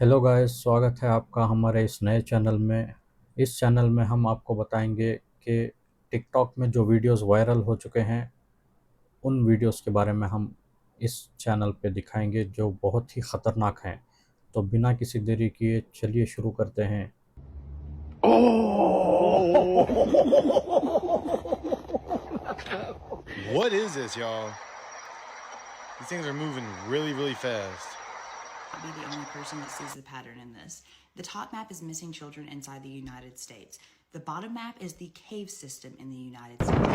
Hello guys, स्वागत है आपका हमारे इस नए चैनल में। इस चैनल में हम आपको बताएंगे कि टिकटॉक में जो वीडियोस वायरल हो चुके हैं उन वीडियोस के बारे में हम इस चैनल पे दिखाएंगे जो बहुत ही ख़तरनाक हैं। तो बिना किसी देरी किए चलिए शुरू करते हैं। What is this, y'all? These things are moving really, really fast. Not be the only person that sees the pattern in this. The top map is missing children inside the United States. The bottom map is the cave system in the United States.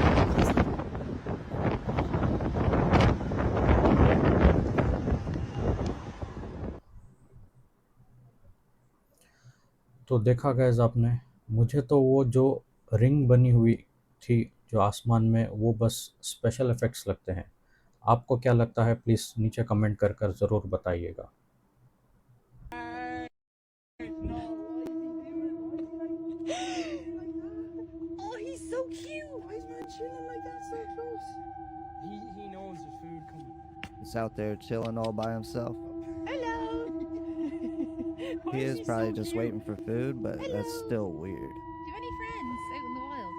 तो देखा guys आपने, मुझे तो वो जो ring बनी हुई थी जो आसमान में, वो बस स्पेशल इफ़ेक्ट्स लगते हैं। आपको क्या लगता है, प्लीज़ नीचे कमेंट कर कर ज़रूर बताइएगा। Oh, he's so cute. Why is man chilling like that so close? He knows the food coming. He's out there chilling all by himself. Hello. He is probably just waiting for food, but that's still weird. Do you have any friends out in the wild?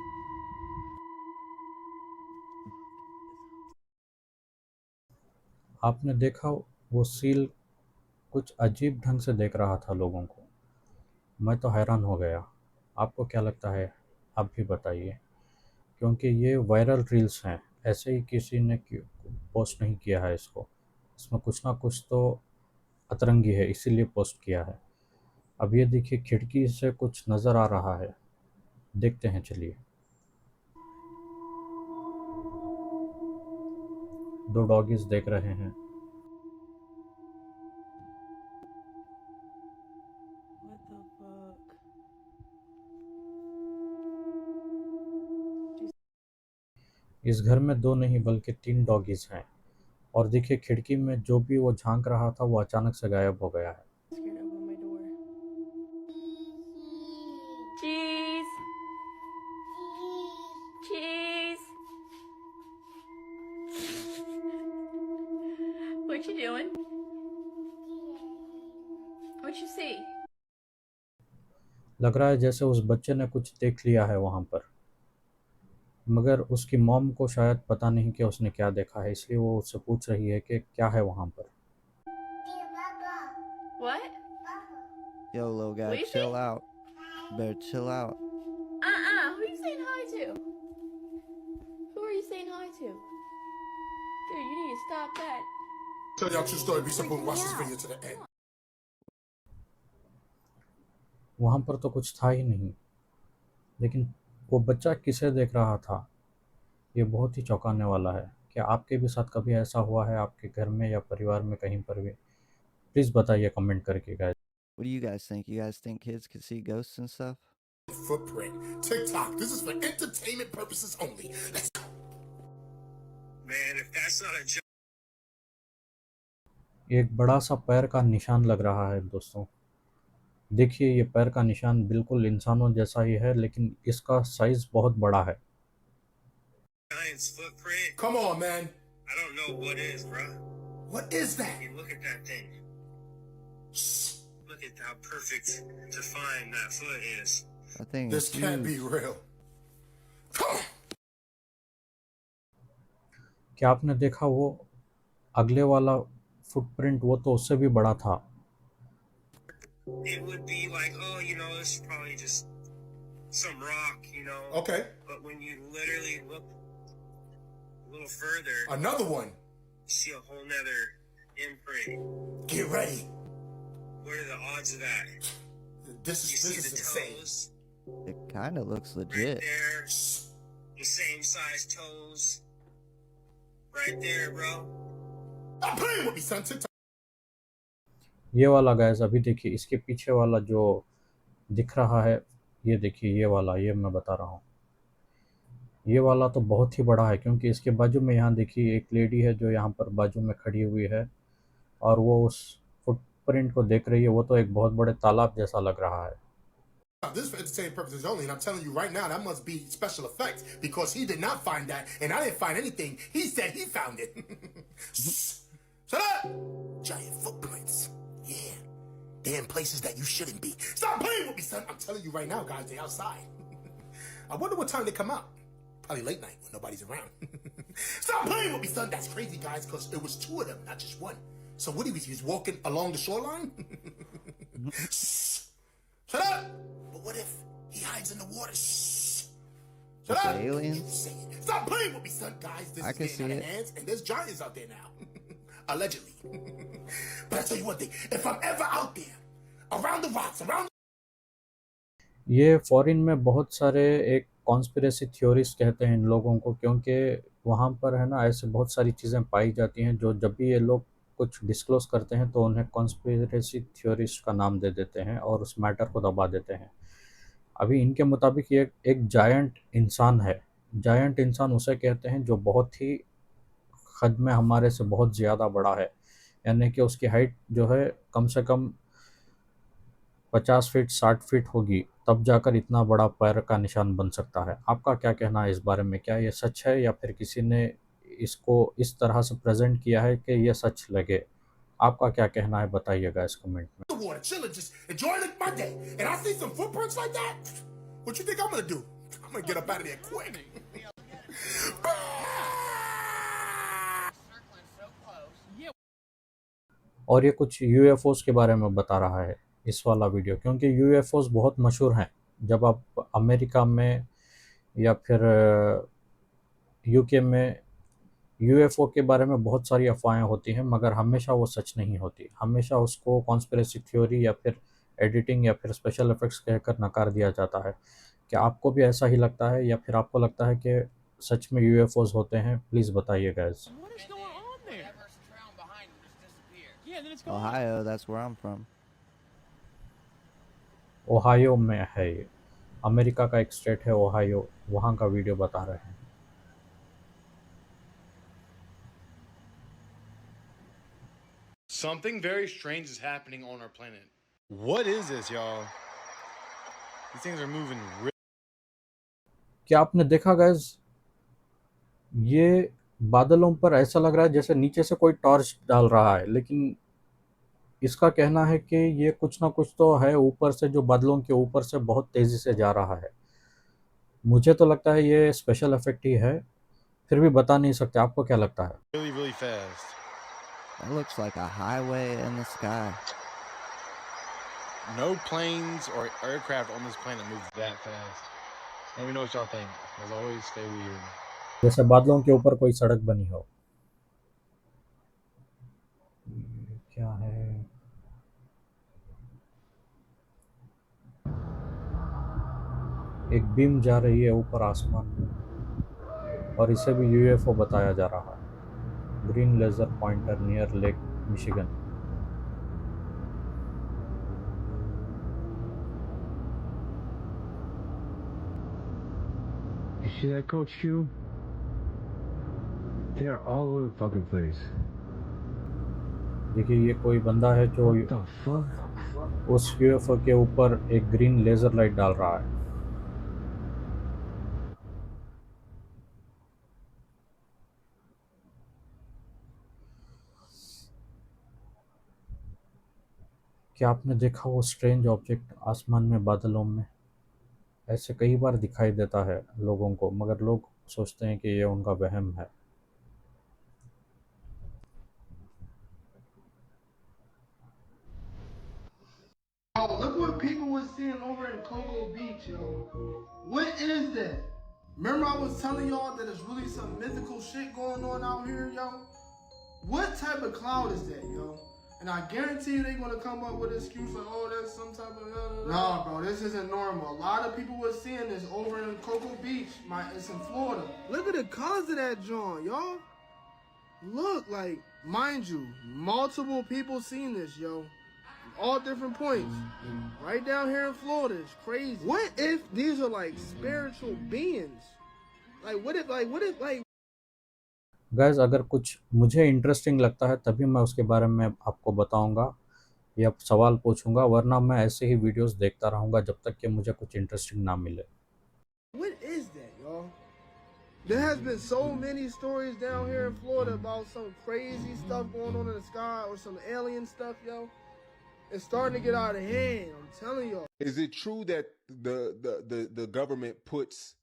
आपने देखा, वो seal कुछ अजीब ढंग से देख रहा था लोगों को। मैं तो हैरान हो गया। आपको क्या लगता है, आप भी बताइए, क्योंकि ये वायरल रील्स हैं। ऐसे ही किसी ने पोस्ट नहीं किया है इसको। इसमें कुछ ना कुछ तो अतरंगी है, इसीलिए पोस्ट किया है। अब ये देखिए, खिड़की से कुछ नज़र आ रहा है। देखते हैं, चलिए। दो डॉगीज देख रहे हैं। What the fuck? इस घर में दो नहीं बल्कि तीन डॉगीज हैं। और देखिए, खिड़की में जो भी वो झांक रहा था वो अचानक से गायब हो गया है। Scared to open my door. Cheese! Cheese! What you doing? What you see? लग रहा है जैसे उस बच्चे ने कुछ देख लिया है वहाँ पर, मगर उसकी मॉम को शायद पता नहीं कि उसने क्या देखा है, इसलिए वो उससे पूछ रही है कि क्या है वहाँ पर। What? Yo, little guy, What you chill say? out. Better chill out. Who are you saying hi to? Who are you saying hi to? Dude, you need to stop that. Tell y'all true story. Be simple. Watch this video to the end. वहाँ पर तो कुछ था ही नहीं, लेकिन वो बच्चा किसे देख रहा था, ये बहुत ही चौंकाने वाला है। क्या आपके भी साथ कभी ऐसा हुआ है, आपके घर में या परिवार में कहीं पर भी? प्लीज़ बताइए कमेंट करके guys. What do you guys think? You guys think kids can see ghosts and stuff? Footprint. TikTok. This is for entertainment purposes only. Let's go. Man, if that's not a joke. एक बड़ा सा पैर का निशान लग रहा है दोस्तों। देखिए, ये पैर का निशान बिल्कुल इंसानों जैसा ही है, लेकिन इसका साइज बहुत बड़ा है। Giant's footprint. Come on, man. I don't know what is, bro. What is that? Hey, look at that thing. Look at how perfect defined that foot is. I think This it's can't be huge. real. Come on. क्या आपने देखा वो अगले वाला footprint? वो तो उससे भी बड़ा था। It would be like, oh, this is probably just some rock, Okay. But when you literally look a little further, another one, you see a whole nother imprint. Get ready. What are the odds of that? This is insane. Toes It kind of looks right legit. there, the same size toes, right there, bro. Stop playing with me, son. TikTok. ये वाला guys, अभी देखिए, इसके पीछे वाला जो दिख रहा है, ये देखिए, ये वाला, ये मैं बता रहा हूँ, ये वाला तो बहुत ही बड़ा है, क्योंकि इसके बाजू में यहाँ देखिए एक लेडी है जो यहाँ पर बाजू में खड़ी हुई है और वो उस फुटप्रिंट को देख रही है। वो तो एक बहुत बड़े तालाब जैसा लग रहा है। This is for entertainment purposes only, and I'm telling you right now, that must be special effects because he did not find that, and I didn't find anything. He said he found it. Shut up! Giant footprints. Yeah. They're in places that you shouldn't be. Stop playing with me, son. I'm telling you right now, guys, they're outside. I wonder what time they come out. Probably late night when nobody's around. Stop playing with me, son. That's crazy, guys, because it was two of them, not just one. So what he was walking along the shoreline? Shut up! But what if he hides in the water? Shut up! Aliens? Stop playing with me, son, guys. This I is can getting see out of it. hands, and there's giants out there now. Allegedly. But I tell you one thing, if I'm ever out there, around the rocks, around ये foreign में बहुत सारे एक conspiracy theories कहते हैं इन लोगों को, क्योंकि वहाँ पर है ना ऐसे बहुत सारी चीज़ें पाई जाती हैं जो जब भी ये लोग कुछ डिस्क्लोज करते हैं तो उन्हें कॉन्स्पिरेसी थ्योरिस्ट का नाम दे देते हैं और उस मैटर को दबा देते हैं। अभी इनके मुताबिक ये एक जायंट इंसान है। जायंट इंसान उसे कहते हैं जो बहुत ही हद में हमारे से बहुत ज़्यादा बड़ा है, यानी कि उसकी हाइट जो है कम से कम 50 फीट 60 फीट होगी, तब जाकर इतना बड़ा पैर का निशान बन सकता है। आपका क्या कहना है इस बारे में? क्या ये सच है या फिर किसी ने इसको इस तरह से प्रेजेंट किया है कि ये सच लगे? आपका क्या कहना है बताइएगा इस कमेंट में। the water, chilling, just enjoying my day, and I see some footprints like that, what you think I'm gonna do? I'm gonna get up out of there quick. और ये कुछ यूएफओस के बारे में बता रहा है इस वाला वीडियो, क्योंकि यूएफओस बहुत मशहूर हैं। जब आप अमेरिका में या फिर यूके में यूएफओ के बारे में बहुत सारी अफवाहें होती हैं, मगर हमेशा वो सच नहीं होती। हमेशा उसको कॉन्स्पिरेसी थ्योरी या फिर एडिटिंग या फिर स्पेशल इफेक्ट्स कहकर नकार दिया जाता है। क्या आपको भी ऐसा ही लगता है या फिर आपको लगता है कि सच में यूएफओस होते हैं? प्लीज़ बताइए guys. What is going on there? Yeah, then it's gone. Ohio, that's where I'm from. Ohio में है ये, अमेरिका का एक स्टेट है ओहायो, वहाँ का वीडियो बता रहे हैं। Something very strange is happening on our planet. What is this, y'all? These things are moving क्या आपने देखा गाइस, ये बादलों पर ऐसा लग रहा है जैसे नीचे से कोई टॉर्च डाल रहा है, लेकिन इसका कहना है कि ये कुछ ना कुछ तो है ऊपर से, जो बादलों के ऊपर से बहुत तेज़ी से जा रहा है। मुझे तो लगता है ये स्पेशल इफेक्ट ही है, फिर भी बता नहीं सकते। आपको क्या लगता है? really, really fast. That looks like a highway in the sky. No planes or aircraft on this planet move that fast. Let me know what y'all think. As always, stay weird. जैसे बादलों के ऊपर कोई सड़क बनी हो। ये क्या है? एक बीम जा रही है ऊपर आसमान में और इसे भी यूएफओ बताया जा रहा है। Green laser pointer near lake Michigan. You see that, Coach Q? They are all over the fucking place. देखिए ये कोई बंदा है जो What the fuck? उस यूएफओ के ऊपर एक ग्रीन लेजर लाइट डाल रहा है। क्या आपने देखा वो स्ट्रेंज ऑब्जेक्ट आसमान में बादलों में? ऐसे कई बार दिखाई देता है लोगों को, मगर लोग सोचते हैं कि ये उनका वहम है। Oh, look what people were seeing over in Cocoa Beach, yo. What is that? Remember I was telling y'all that there's really some mythical shit going on out here, yo? What type of cloud is that, yo? And I guarantee you they're gonna come up with an excuse like, oh, that's some type of... Nah, bro, this isn't normal. A lot of people were seeing this over in Cocoa Beach. It's in Florida. Look at the colors of that joint, y'all. Look, like, mind you, multiple people seen this, yo. All different points. Right down here in Florida. It's crazy. What if these are like spiritual beings? Like, guys अगर कुछ मुझे interesting लगता है तभी मैं उसके बारे में आपको बताऊंगा या सवाल पूछूंगा, वरना मैं ऐसे ही वीडियोस देखता रहूंगा जब तक कि मुझे कुछ इंटरेस्टिंग ना मिले। What is that, y'all? There has been so many stories down here in Florida about some crazy stuff going on in the sky or some alien stuff, yo. It's starting to get out of hand. I'm telling y'all. Is it true that the government puts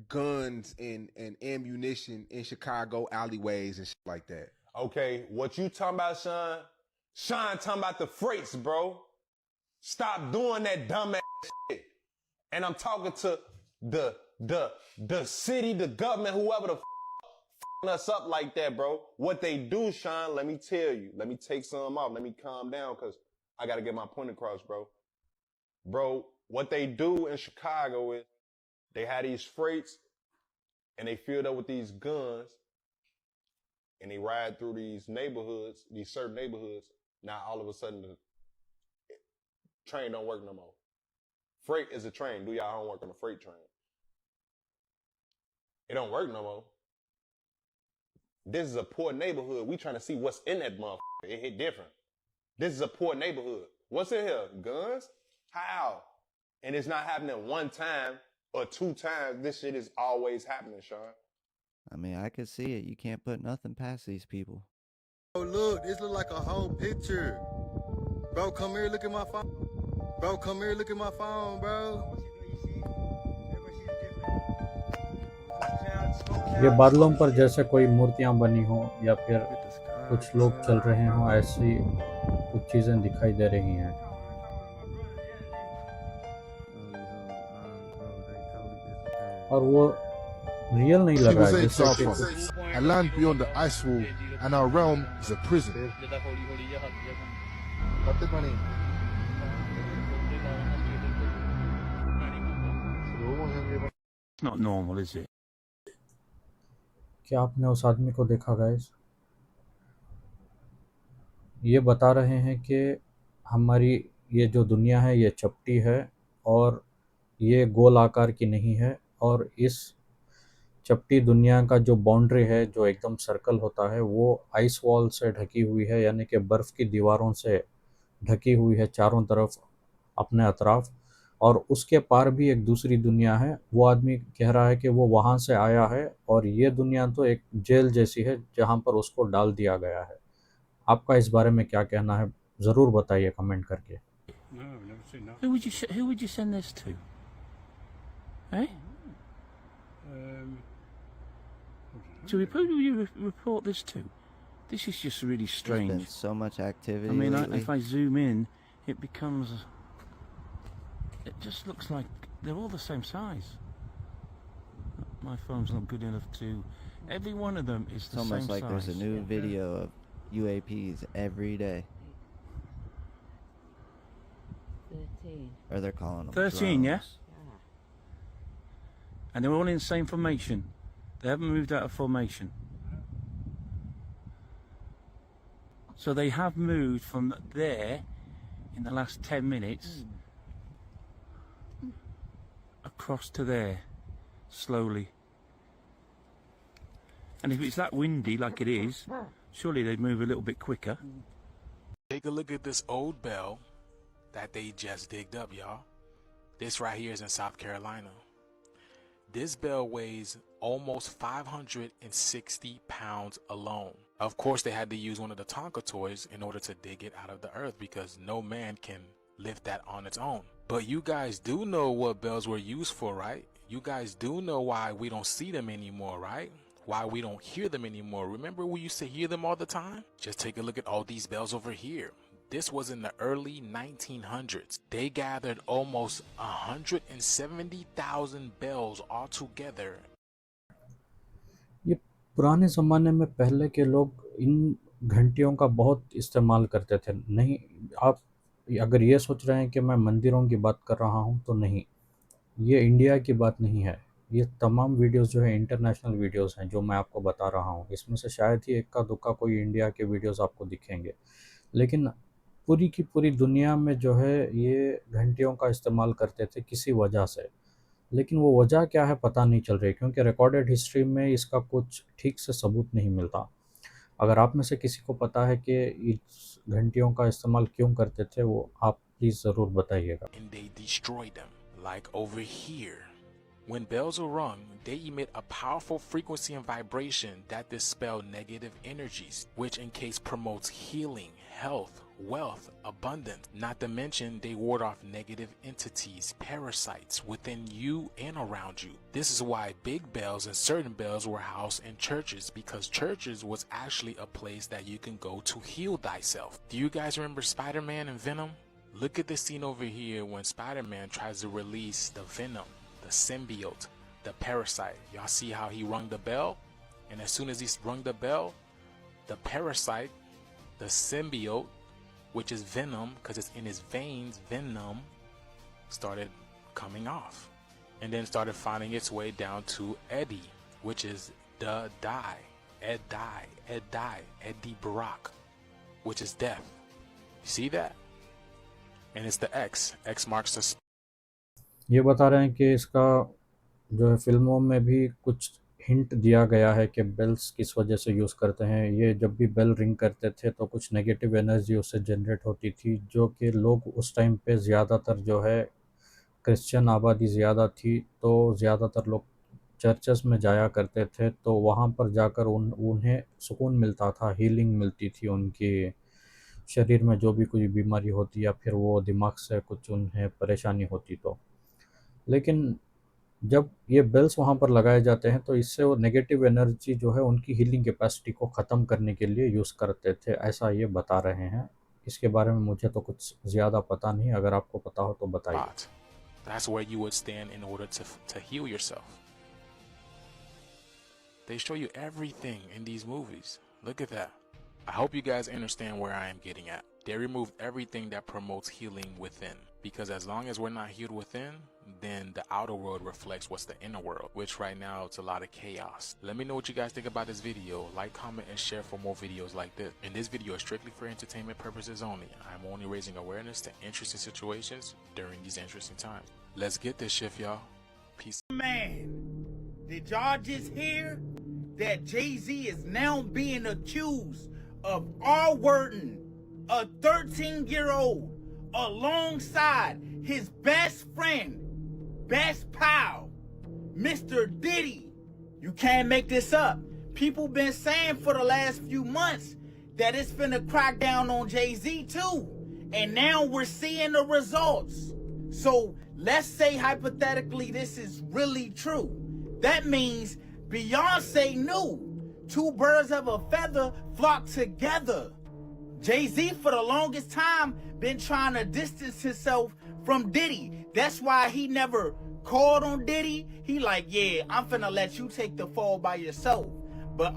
guns and ammunition in Chicago alleyways and shit like that? Okay, what you talking about, Sean? Sean talking about the freights, bro. Stop doing that dumb ass shit. And I'm talking to the city, the government, whoever the us up like that, bro. What they do, Sean, let me tell you. Let me take some off. Let me calm down, because I got to get my point across, bro. Bro, what they do in Chicago is they have these freights and they filled up with these guns and they ride through these neighborhoods, these certain neighborhoods. Now, all of a sudden, the train don't work no more. Freight is a train. Do y'all homework on a freight train. It don't work no more. This is a poor neighborhood. We trying to see what's in that motherfucker. It hit different. This is a poor neighborhood. What's in here? Guns? How? And it's not happening one time or two times. This shit is always happening, Sean. I mean, I could see it. You can't put nothing past these people. Oh, look, this look like a whole picture. Bro, come here, look at my phone. Bro, come here, look at my phone, bro. ये बादलों पर जैसे कोई मूर्तियां बनी हो या फिर कुछ लोग चल रहे हों, ऐसी कुछ चीजें दिखाई दे रही हैं। और वो रियल नहीं लग रहा है, जैसे कि a land beyond the ice wall, and our realm is a prison. It's not normal, is it? क्या आपने उस आदमी को देखा गाइस? ये बता रहे हैं कि हमारी ये जो दुनिया है ये चपटी है और ये गोल आकार की नहीं है, और इस चपटी दुनिया का जो बाउंड्री है, जो एकदम सर्कल होता है, वो आइस वॉल से ढकी हुई है, यानी कि बर्फ़ की दीवारों से ढकी हुई है चारों तरफ अपने अतराफ, और उसके पार भी एक दूसरी दुनिया है। वो आदमी कह रहा है कि वो वहाँ से आया है और ये दुनिया तो एक जेल जैसी है जहाँ पर उसको डाल दिया गया है। आपका इस बारे में क्या कहना है, ज़रूर बताइए कमेंट करके। Who would you send this to? Eh? So who do you report this to? This is just really strange. There's been so much activity. I mean, lately. if I zoom in, it becomes. It just looks like they're all the same size. My phone's not good enough to. Every one of them is the same size. It's almost like there's a new video of UAPs every day. 13. Or they're calling them 13, yeah? drones. And they're all in the same formation. They haven't moved out of formation. So they have moved from there in the last 10 minutes across to there, slowly. And if it's that windy like it is, surely they'd move a little bit quicker. Take a look at this old bell that they just digged up, y'all. This right here is in South Carolina. This bell weighs almost 560 pounds alone. Of course, they had to use one of the Tonka toys in order to dig it out of the earth, because no man can lift that on its own. But you guys do know what bells were used for, right? You guys do know why we don't see them anymore, right? Why we don't hear them anymore. Remember we used to hear them all the time? Just take a look at all these bells over here. This was in the early 1900s. They gathered almost 170,000 bells all together. ये पुराने ज़माने में पहले के लोग इन घंटियों का बहुत इस्तेमाल करते थे। नहीं, आप अगर ये सोच रहे हैं कि मैं मंदिरों की बात कर रहा हूँ तो नहीं, ये इंडिया की बात नहीं है। ये तमाम वीडियोस जो है इंटरनेशनल वीडियोस हैं जो मैं आपको बता रहा हूँ। इसमें से शायद ही इक्का दुक्का कोई इंडिया के वीडियोस आपको दिखेंगे, लेकिन पूरी की पूरी दुनिया में जो है ये घंटियों का इस्तेमाल करते थे किसी वजह से। लेकिन वो वजह क्या है पता नहीं चल रही, क्योंकि रिकॉर्डेड हिस्ट्री में इसका कुछ ठीक से सबूत नहीं मिलता। अगर आप में से किसी को पता है कि इस घंटियों का इस्तेमाल क्यों करते थे, वो आप प्लीज़ ज़रूर बताइएगा। Like over here, when bells are rung, they emit a powerful frequency and vibration that dispel negative energies, which in case promotes healing, health, wealth, abundance. Not to mention they ward off negative entities, parasites within you and around you. This is why big bells and certain bells were housed in churches, because churches was actually a place that you can go to heal thyself. Do you guys remember Spider-Man and Venom? Look at the scene over here when Spider-Man tries to release the Venom, the symbiote, the parasite. Y'all see how he rung the bell? And as soon as he rung the bell, the parasite, the symbiote, which is Venom, because it's in his veins, Venom, started coming off. And then started finding its way down to Eddie, which is Eddie Brock, which is death. You see that? And it's the X. X marks the... ये बता रहे हैं कि इसका जो है फिल्मों में भी कुछ हिंट दिया गया है कि बेल्स किस वजह से यूज़ करते हैं। ये जब भी बेल रिंग करते थे तो कुछ नेगेटिव एनर्जी उससे जनरेट होती थी, जो कि लोग उस टाइम पे ज़्यादातर जो है क्रिश्चियन आबादी ज़्यादा थी, तो ज़्यादातर लोग चर्चेस में जाया करते थे, तो वहाँ पर जाकर उन्हें सुकून मिलता था, हीलिंग मिलती थी उनके शरीर में जो भी कोई बीमारी होती या फिर वो दिमाग से कुछ उन्हें परेशानी होती तो। लेकिन जब ये बेल्स वहाँ पर लगाए जाते हैं तो इससे वो नेगेटिव एनर्जी जो है उनकी हीलिंग कैपेसिटी को ख़त्म करने के लिए यूज़ करते थे, ऐसा ये बता रहे हैं। इसके बारे में मुझे तो कुछ ज़्यादा पता नहीं, अगर आपको पता हो तो बताइए। That's where you would stand in order to heal yourself. They show you everything in these movies. Look at that. I hope you guys understand where I am getting at. They removed everything that promotes healing within. Because as long as we're not healed within, then the outer world reflects what's the inner world, which right now it's a lot of chaos. Let me know what you guys think about this video. Like, comment, and share for more videos like this. And this video is strictly for entertainment purposes only. I'm only raising awareness to interesting situations during these interesting times. Let's get this shift, y'all. Peace. Man, did y'all just hear that Jay-Z is now being accused of R-wording a 13-year-old alongside his best friend, best pal, Mr. Diddy? You can't make this up. People been saying for the last few months that it's finna crack down on Jay-Z too. And now we're seeing the results. So let's say hypothetically this is really true. That means Beyonce knew. Two birds of a feather flock together. Jay-Z for the longest time been trying to distance himself from Diddy. That's why he never called on Diddy. He like, yeah, I'm finna let you take the fall by yourself. But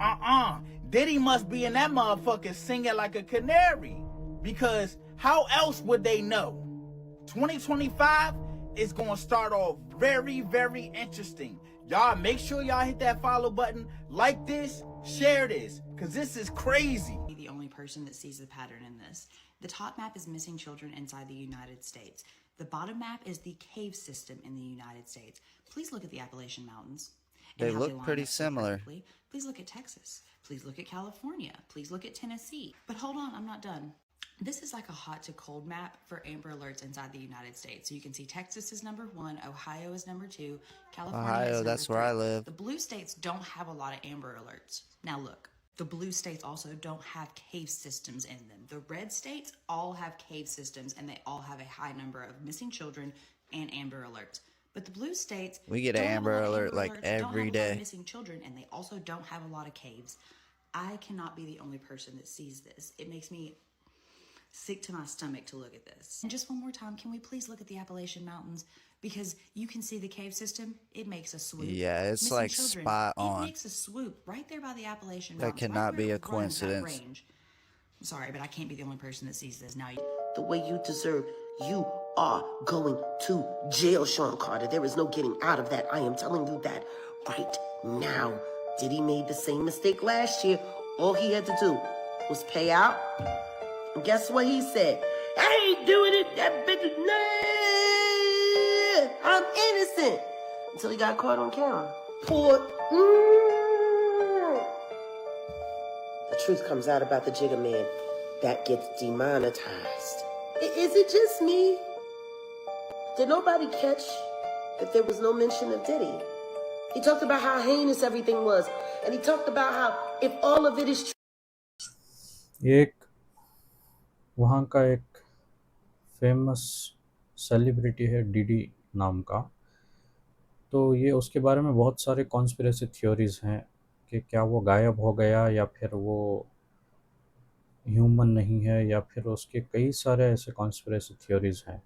Diddy must be in that motherfucker singing like a canary. Because how else would they know? 2025 is gonna start off very, very interesting. Y'all make sure y'all hit that follow button, like this, share this, because this is crazy. The only person that sees the pattern in this. The top map is missing children inside the United States. The bottom map is the cave system in the United States. Please look at the Appalachian Mountains. They look pretty similar. Please look at Texas. Please look at California. Please look at Tennessee. But hold on, I'm not done. This is like a hot to cold map for Amber Alerts inside the United States. So you can see Texas is number 1, Ohio is number 2, California is number 3. That's where I live. The blue states don't have a lot of Amber Alerts. Now look, the blue states also don't have cave systems in them. The red states all have cave systems and they all have a high number of missing children and Amber Alerts. But the blue states, we get an Amber Alert like every day. Missing children, and they also don't have a lot of caves. I cannot be the only person that sees this. It makes me sick to my stomach to look at this. And just one more time, can we please look at the Appalachian Mountains? Because you can see the cave system. It makes a swoop. Yeah, it's missing like children, spot on. It makes a swoop right there by the Appalachian That Mountains. cannot right be a where it runs that coincidence. range. I'm sorry, but I can't be the only person that sees this now. The way you deserve, you are going to jail, Sean Carter. There is no getting out of that. I am telling you that right now. Diddy made the same mistake last year. All he had to do was pay out. And guess what he said? I ain't doing it, that bitch. Nah, I'm innocent. Until he got caught on camera. The truth comes out about the Jigga Man. That gets demonetized. Is it just me? Did nobody catch that there was no mention of Diddy? He talked about how heinous everything was. And he talked about how if all of it is true. एक वहाँ का एक famous celebrity है DD नाम का। तो ये उसके बारे में बहुत सारे कॉन्स्पिरेसी थ्योरीज़ हैं कि क्या वो गायब हो गया या फिर वो ह्यूमन नहीं है, या फिर उसके कई सारे ऐसे कॉन्स्पिरेसी थ्योरीज़ हैं।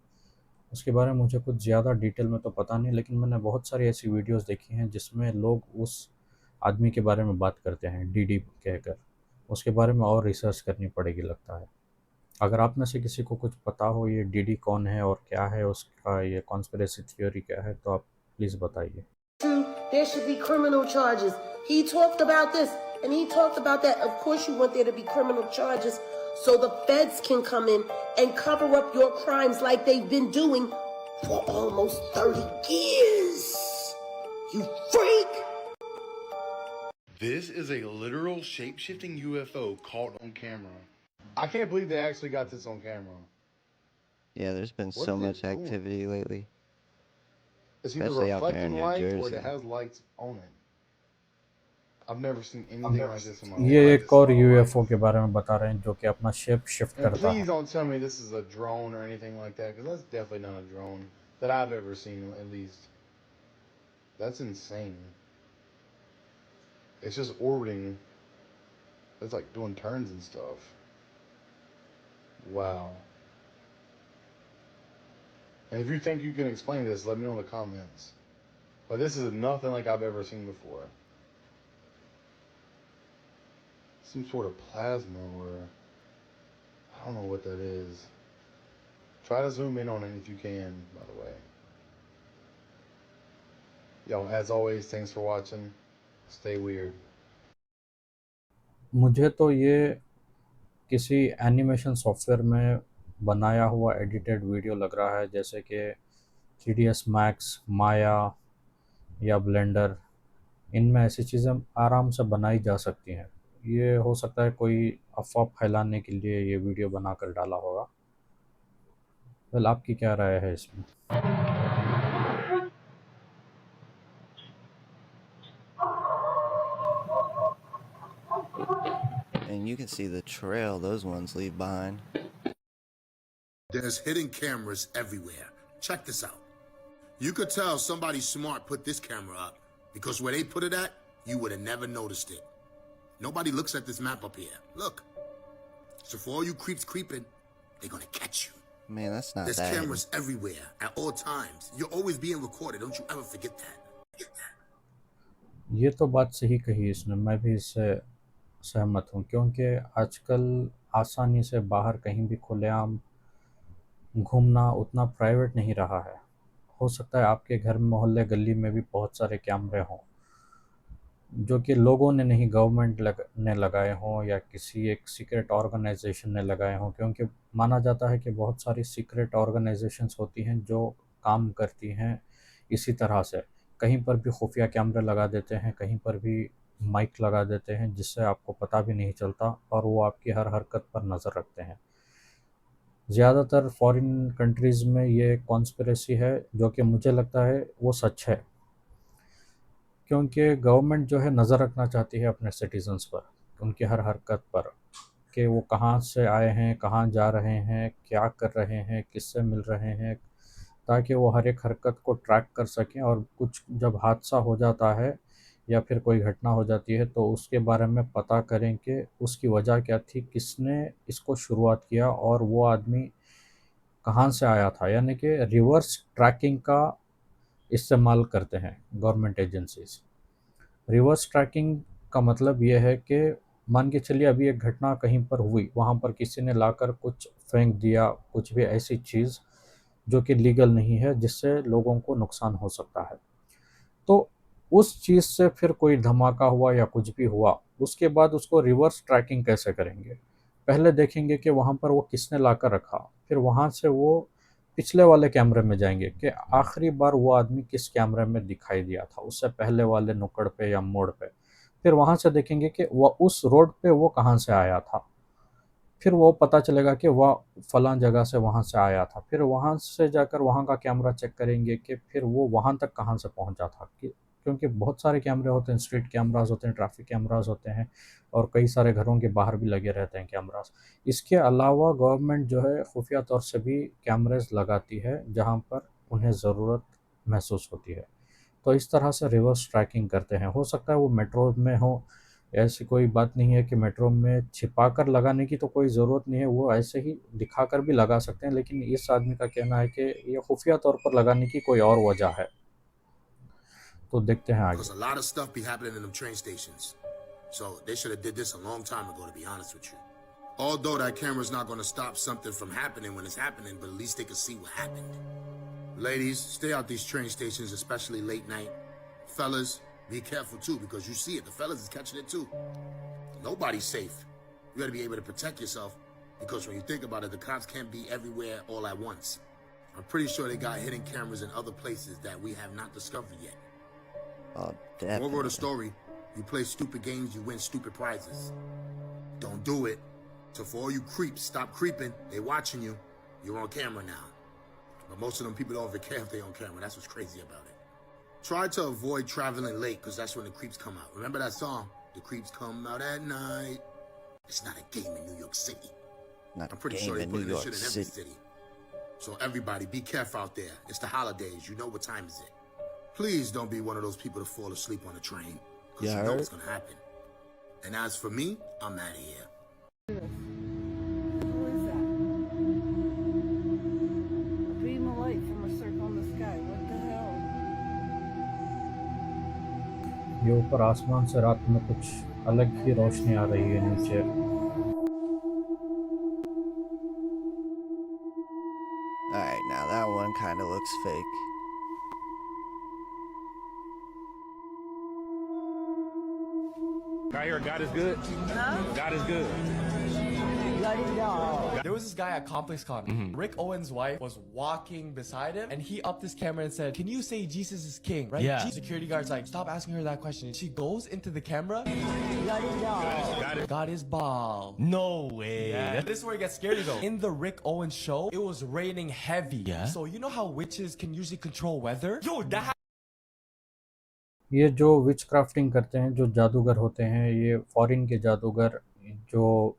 उसके बारे में मुझे कुछ ज़्यादा डिटेल में तो पता नहीं, लेकिन मैंने बहुत सारी ऐसी वीडियोस देखी हैं जिसमें लोग उस आदमी के बारे में बात करते हैं डीडी कहकर। उसके बारे में और रिसर्च करनी पड़ेगी लगता है। अगर आप में से किसी को कुछ पता हो ये डीडी कौन है और क्या है उसका ये कॉन्स्पिरेसी थ्योरी क्या है, तो आप प्लीज़ बताइए। There should be criminal charges. He talked about this, and he talked about that. Of course, you want there to be criminal charges so the feds can come in and cover up your crimes like they've been doing for almost 30 years. You freak! This is a literal shape-shifting UFO caught on camera. I can't believe they actually got this on camera. Yeah, there's been What so is it much doing? activity lately, It's either especially out there in reflecting New light or Jersey. it has lights on it. I've never seen anything like this in my ये life. एक और UFO के बारे में बता रहे हैं जो कि अपना शेप शिफ्ट And करता please है। don't tell me this is a drone or anything like that, because that's definitely not a drone that I've ever seen, at least. That's insane. It's just orbiting. It's like doing turns and stuff. Wow. And if you think you can explain this, let me know in the comments. But this is nothing like I've ever seen before. Some sort of plasma or I don't know what that is. Try to zoom in on it if you can, by the way. Yo, as always, thanks for watching. Stay weird. मुझे तो ये किसी animation software में बनाया हुआ edited video लग रहा है, जैसे कि 3ds Max, माया या ब्लेंडर। इनमें ऐसी चीज़ें आराम से बनाई जा सकती हैं। ये हो सकता है कोई अफ़वाह फैलाने के लिए ये वीडियो बनाकर डाला होगा। वेल, आपकी क्या राय है इसमें? And you can see the trail those ones leave behind. There's hidden cameras everywhere. Check this out. You could tell somebody smart put this camera up because where they put it at, you would have never noticed it. Nobody looks at this map up here. Look. So for all you creeps creeping, they're gonna catch you. Man, that's not There's bad. cameras everywhere at all times. You're always being recorded. Don't you ever forget that. ये तो बात सही कही इसने, मैं भी इससे सहमत हूँ, क्योंकि आजकल आसानी से बाहर कहीं भी खुलेआम घूमना उतना प्राइवेट नहीं रहा है। हो सकता है आपके घर में मोहल्ले गली में भी बहुत सारे कैमरे हों जो कि लोगों ने नहीं, गवर्नमेंट ने लगाए हों या किसी एक सीक्रेट ऑर्गेनाइजेशन ने लगाए हों, क्योंकि माना जाता है कि बहुत सारी सीक्रेट ऑर्गेनाइजेशंस होती हैं जो काम करती हैं इसी तरह से। कहीं पर भी खुफिया कैमरे लगा देते हैं, कहीं पर भी माइक लगा देते हैं जिससे आपको पता भी नहीं चलता और वो आपकी हर हरकत पर नज़र रखते हैं। ज़्यादातर फॉरेन कंट्रीज़ में ये कॉन्स्पिरेसी है जो कि मुझे लगता है वो सच है, क्योंकि गवर्नमेंट जो है नज़र रखना चाहती है अपने सिटीजन्स पर, उनकी हर हरकत पर, कि वो कहाँ से आए हैं, कहाँ जा रहे हैं, क्या कर रहे हैं, किससे मिल रहे हैं, ताकि वो हर एक हरकत को ट्रैक कर सकें और कुछ जब हादसा हो जाता है या फिर कोई घटना हो जाती है तो उसके बारे में पता करें कि उसकी वजह क्या थी, किसने इसको शुरुआत किया और वो आदमी कहाँ से आया था। यानी कि रिवर्स ट्रैकिंग का इस्तेमाल करते हैं गवर्नमेंट एजेंसीज। रिवर्स ट्रैकिंग का मतलब ये है कि मान के चलिए अभी एक घटना कहीं पर हुई, वहाँ पर किसी ने लाकर कुछ फेंक दिया, कुछ भी ऐसी चीज़ जो कि लीगल नहीं है, जिससे लोगों को नुकसान हो सकता है। तो उस चीज़ से फिर कोई धमाका हुआ या कुछ भी हुआ, उसके बाद उसको रिवर्स ट्रैकिंग कैसे करेंगे? पहले देखेंगे कि वहाँ पर वो किसने लाकर रखा, फिर वहाँ से वो पिछले वाले कैमरे में जाएंगे कि आखिरी बार वो आदमी किस कैमरे में दिखाई दिया था, उससे पहले वाले नुक्कड़ पे या मोड़ पे। फिर वहाँ से देखेंगे कि वह उस रोड पे वो कहाँ से आया था, फिर वो पता चलेगा कि वह फलां जगह से वहाँ से आया था। फिर वहाँ से जाकर वहाँ का कैमरा चेक करेंगे कि फिर वो वहाँ तक कहाँ से पहुँचा था, कि क्योंकि बहुत सारे कैमरे होते हैं, स्ट्रीट कैमरास होते हैं, ट्रैफिक कैमरास होते हैं और कई सारे घरों के बाहर भी लगे रहते हैं कैमरास। इसके अलावा गवर्नमेंट जो है खुफिया तौर से भी कैमरेज लगाती है जहाँ पर उन्हें ज़रूरत महसूस होती है। तो इस तरह से रिवर्स ट्रैकिंग करते हैं। हो सकता है वो मेट्रो में हो, ऐसी कोई बात नहीं है कि मेट्रो में छिपा कर लगाने की तो कोई ज़रूरत नहीं है, वो ऐसे ही दिखाकर भी लगा सकते हैं, लेकिन इस आदमी का कहना है कि ये खुफिया तौर पर लगाने की कोई और वजह है। तो देखते हैं आगे। Because a lot of stuff be happening in them train stations. So they should have did this a long time ago, to be honest with you. Although that camera's not going to stop something from happening when it's happening, but at least they can see what happened. Ladies, stay out these train stations, especially late night. Fellas, be careful too, because you see it. The fellas is catching it too. Nobody's safe. You got to be able to protect yourself, because when you think about it, the cops can't be everywhere all at once. I'm pretty sure they got hidden cameras in other places that we have not discovered yet. Definitely. Moral of the story, you play stupid games, you win stupid prizes. Don't do it. So for all you creeps, stop creeping. They watching you. You're on camera now. But most of them people don't even care if they're on camera. That's what's crazy about it. Try to avoid traveling late, because that's when the creeps come out. Remember that song? The creeps come out at night. It's not a game in New York City. Not I'm pretty a game sure they in put New in this York shit in every City. city. So everybody, be careful out there. It's the holidays. You know what time is it. Please don't be one of those people to fall asleep on a train, because you know what's going to happen. And as for me, I'm out of here. Who is that? A beam of light from a circle in the sky. What the hell? ये ऊपर आसमान से रात में कुछ अलग ही रोशनी आ रही है नीचे। Alright, now that one kind of looks fake. I hear God is good. God is good. There was this guy at ComplexCon. Rick Owens' wife was walking beside him, and he upped his camera and said, "Can you say Jesus is king?" Right? Yeah. Security guard's like, "Stop asking her that question." She goes into the camera. God is ball. No way. Yeah. This is where it gets scary though. In the Rick Owens show, it was raining heavy. Yeah. So you know how witches can usually control weather? Yo, that. ये जो विच crafting करते हैं, जो जादूगर होते हैं, ये foreign के जादूगर जो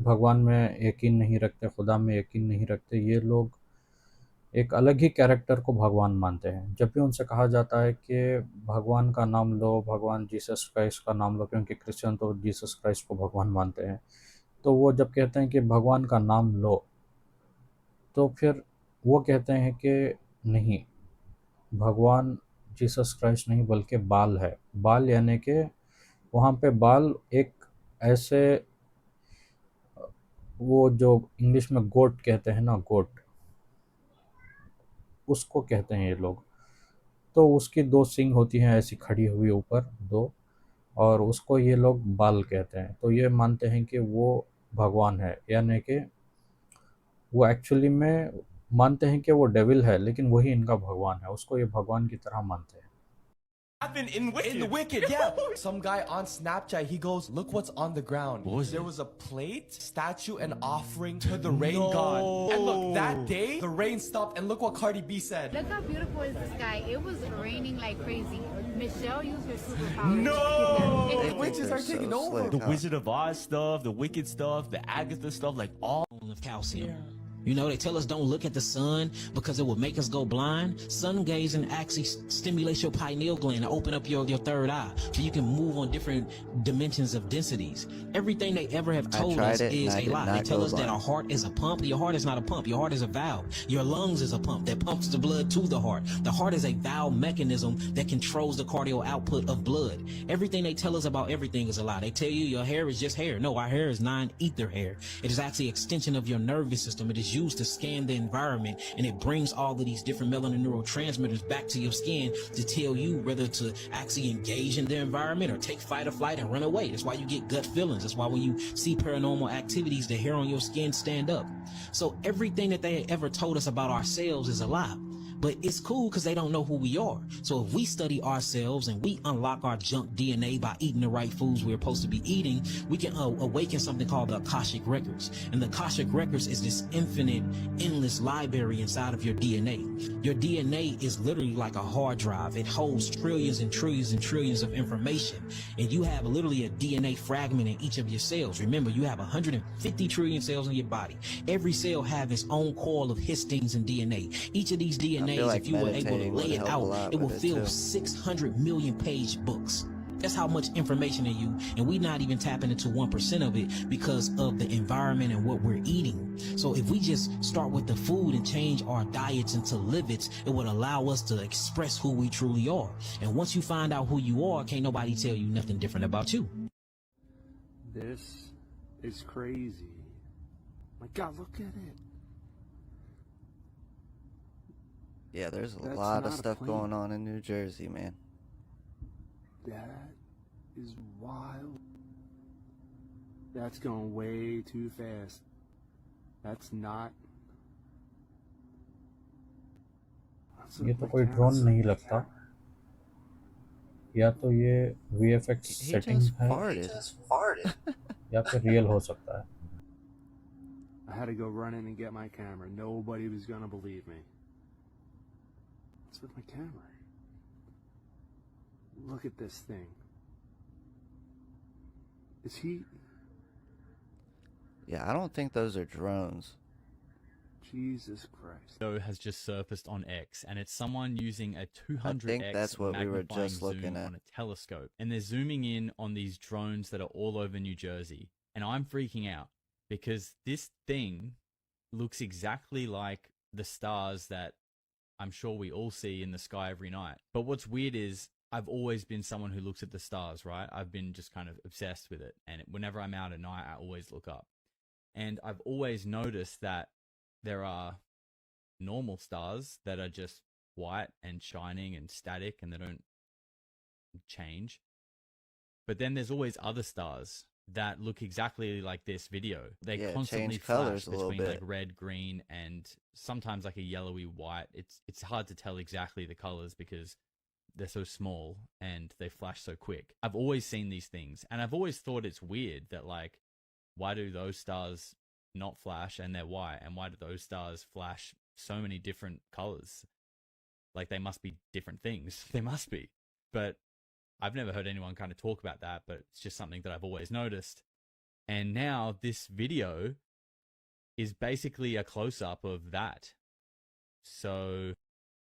भगवान में यकीन नहीं रखते, खुदा में यकीन नहीं रखते, ये लोग एक अलग ही कैरेक्टर को भगवान मानते हैं। जब भी उनसे कहा जाता है कि भगवान का नाम लो, भगवान जीसस क्राइस्ट का नाम लो, क्योंकि क्रिश्चियन तो जीसस क्राइस्ट को भगवान मानते हैं, तो वो जब कहते हैं कि भगवान का नाम लो, तो फिर वो कहते हैं कि नहीं, भगवान जीसस क्राइस्ट नहीं बल्कि बाल है। बाल यानी कि वहाँ पे बाल एक ऐसे, वो जो इंग्लिश में गोट कहते हैं ना, गोट, उसको कहते हैं ये लोग। तो उसकी दो सींग होती हैं ऐसी खड़ी हुई ऊपर दो, और उसको ये लोग बाल कहते हैं। तो ये मानते हैं कि वो भगवान है, यानी कि वो एक्चुअली में मानते हैं कि वो डेविल है, लेकिन वही इनका भगवान है, उसको ये भगवान की तरह मानते हैं। In the Wicked, yeah. Some guy on Snapchat, he goes, "Look what's on the ground." What was there it? was a plate, statue, and offering to the rain god. And look, that day, the rain stopped, and look what Cardi B said. Look how beautiful is the sky. It was raining like crazy. Michelle used her superpowers. No! It- Witches are taking over. The Wizard of Oz stuff, the Wicked stuff, the Agatha stuff, like all of calcium. You know, they tell us don't look at the sun because it will make us go blind. Sun gazing actually stimulates your pineal gland to open up your third eye so you can move on different dimensions of densities. Everything they ever have told us is a lie. They tell us that our heart is a pump. Your heart is not a pump. Your heart is a valve. Your lungs is a pump that pumps the blood to the heart. The heart is a valve mechanism that controls the cardio output of blood. Everything they tell us about everything is a lie. They tell you your hair is just hair. No, our hair is non-ether hair. It is actually an extension of your nervous system. It is used to scan the environment, and it brings all of these different melanin neurotransmitters back to your skin to tell you whether to actually engage in the environment or take fight or flight and run away. That's why you get gut feelings. That's why when you see paranormal activities, the hair on your skin stand up. So everything that they ever told us about ourselves is a lie. But it's cool because they don't know who we are. So if we study ourselves and we unlock our junk DNA by eating the right foods we're supposed to be eating, we can awaken something called the Akashic Records. And the Akashic Records is this infinite, endless library inside of your DNA. Your DNA is literally like a hard drive. It holds trillions and trillions and trillions of information. And you have literally a DNA fragment in each of your cells. Remember, you have 150 trillion cells in your body. Every cell have its own coil of histines and DNA. Each of these DNAs, like if you were able to lay it out, it will fill too. 600 million page books. That's how much information in you, and we're not even tapping into 1% of it because of the environment and what we're eating. So if we just start with the food and change our diets into livids, it would allow us to express who we truly are. And once you find out who you are, can't nobody tell you nothing different about you. This is crazy. My God, look at it. Yeah, there's a That's lot of not a stuff plane. going on in New Jersey, man. That is wild. That's going way too fast. That's not. ये तो कोई drone नहीं लगता, या तो ये VFX He setting just है farted. या फिर रियल हो सकता है. I had to go running and get my camera. Nobody was gonna believe me. What's with my camera? Look at this thing. Is he? Yeah, I don't think those are drones. Jesus Christ. Video has just surfaced on X, and it's someone using a 200x I think that's what we were magnifying just looking zoom at. on a telescope, and they're zooming in on these drones that are all over New Jersey. And I'm freaking out because this thing looks exactly like the stars that I'm sure we all see in the sky every night. But what's weird is I've always been someone who looks at the stars, right? I've been just kind of obsessed with it. And whenever I'm out at night, I always look up. And I've always noticed that there are normal stars that are just white and shining and static and they don't change. But then there's always other stars that look exactly like this video. They constantly change colors flash a little between like bit. red, green, and sometimes like a yellowy white. It's hard to tell exactly the colors because they're so small and they flash so quick. I've always seen these things, and I've always thought it's weird that like, why do those stars not flash and they're white, and why do those stars flash so many different colors? Like they must be different things. They must be. But I've never heard anyone kind of talk about that, but it's just something that I've always noticed. And now this video is basically a close-up of that. So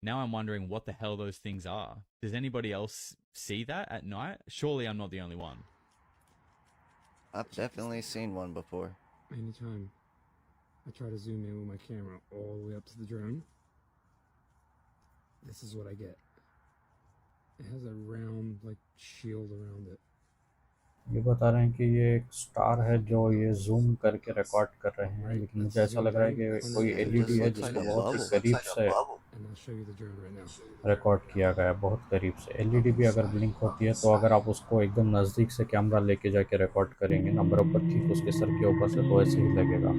now I'm wondering what the hell those things are. Does anybody else see that at night? Surely I'm not the only one. I've definitely seen one before. Anytime I try to zoom in with my camera all the way up to the drone, this is what I get. It has a round like shield around it. ये बता रहे हैं कि ये एक star है जो ये जूम करके रिकॉर्ड कर रहे हैं, लेकिन मुझे ऐसा लग रहा है कि कोई LED है जिसको बहुत ही करीब से रिकॉर्ड किया गया है, बहुत करीब से. LED भी अगर ब्लिंक होती है तो अगर आप उसको एकदम नज़दीक से कैमरा लेके जाके रिकॉर्ड करेंगे ना, बराबर ठीक उसके सर के ऊपर से, तो ऐसे ही लगेगा.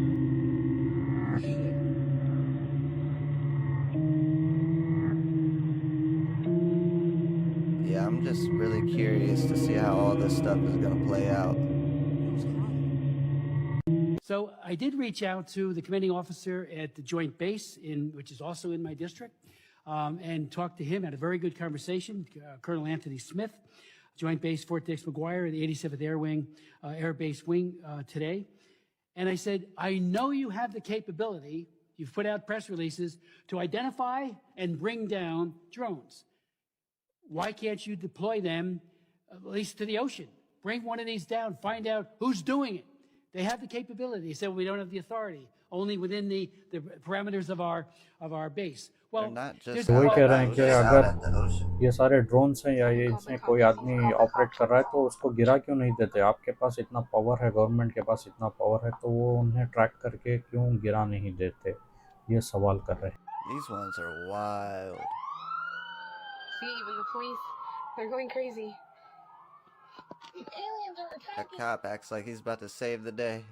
Yeah, I'm just really curious to see how all this stuff is going to play out. So I did reach out to the commanding officer at the Joint Base, which is also in my district, and talked to him. Had a very good conversation. Colonel Anthony Smith, Joint Base Fort Dix McGuire, the 87th Air Wing, Air Base Wing today. And I said, I know you have the capability, you've put out press releases, to identify and bring down drones. Why can't you deploy them at least to the ocean? Bring one of these down, find out who's doing it. They have the capability. He said, well, we don't have the authority, only within the parameters of our base. Well, तो वही कह रहे हैं कि अगर ये सारे drones हैं या ये इसमें कोई आदमी ऑपरेट कर रहा है तो उसको गिरा क्यों नहीं देते? आपके पास इतना पावर है, गवर्नमेंट के पास इतना पावर है, तो वो उन्हें ट्रैक करके क्यों गिरा नहीं देते? ये सवाल कर रहे हैं. These ones are wild. See, even the police, they're going crazy. Aliens are A attacking. cop acts like he's about to save the day.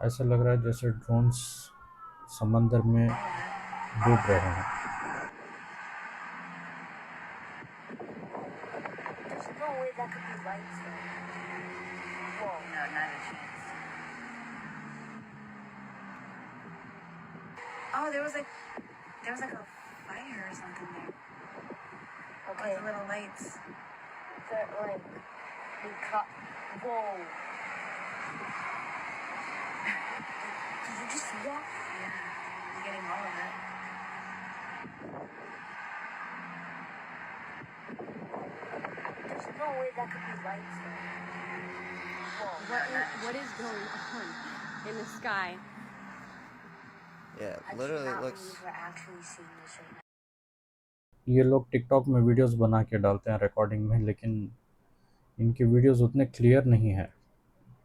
ऐसा लग रहा है जैसे ड्रोन्स समंदर में डूब रहे हैं। There's no way that could be lights though. Whoa. No, not a chance. Oh, there was like a fire or something there. Okay. With little lights. That like we caught. Whoa. Did you just see that? Yeah. I'm getting all of it. There's no way that could be lights though. Whoa. What is going on in the sky? Yeah, I literally cannot it looks. believe we're actually seeing this right now. ये लोग TikTok में videos बना के डालते हैं recording में, लेकिन इनकी वीडियोस उतने क्लियर नहीं है।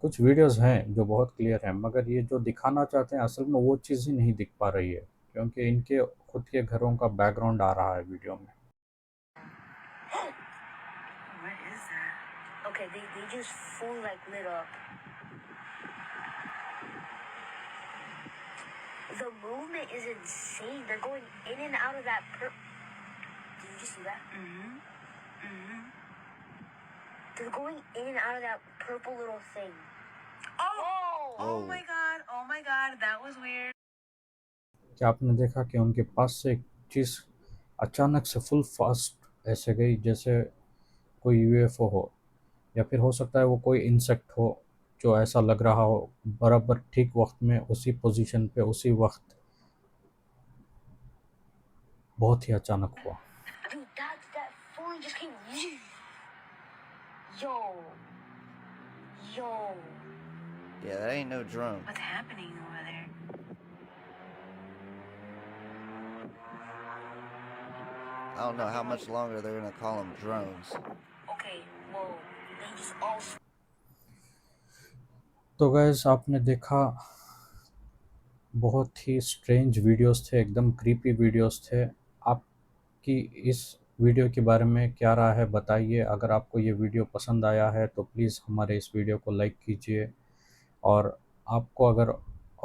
कुछ वीडियोस हैं जो बहुत क्लियर हैं, मगर ये जो दिखाना चाहते हैं असल में वो चीज़ ही नहीं दिख पा रही है, क्योंकि इनके खुद के घरों का बैकग्राउंड आ रहा है वीडियो में। What is that? Okay, they just full like lit up. The movement is insane. They're going in and out of that Did you just see that? Mm-hmm. Mm-hmm. They're going in and out of that purple little thing. Oh my god. Oh my god. That was weird. क्या आपने देखा कि उनके पास से एक चीज़ अचानक से full fast ऐसे गई जैसे कोई यूएफओ हो, या फिर हो सकता है वो कोई इंसेक्ट हो जो ऐसा लग रहा हो बराबर ठीक वक्त में उसी पोजीशन पे उसी वक्त। बहुत ही अचानक हुआ। Dude, that fully just came. Yo. Yeah, that ain't no drone. What's happening over there? I don't know how much longer they're gonna call them drones. Okay, whoa. They just all. तो guys आपने देखा, बहुत ही strange videos थे, एकदम creepy videos थे। आपकी इस video के बारे में क्या राय है बताइए। अगर आपको ये वीडियो पसंद आया है तो प्लीज़ हमारे इस वीडियो को लाइक कीजिए, और आपको अगर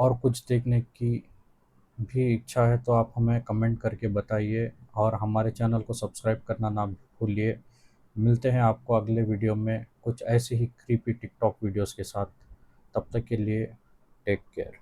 और कुछ देखने की भी इच्छा है तो आप हमें कमेंट करके बताइए, और हमारे चैनल को सब्सक्राइब करना ना भूलिए। मिलते हैं आपको अगले वीडियो में कुछ ऐसी ही क्रीपी टिकटॉक वीडियोस के साथ। तब तक के लिए टेक केयर।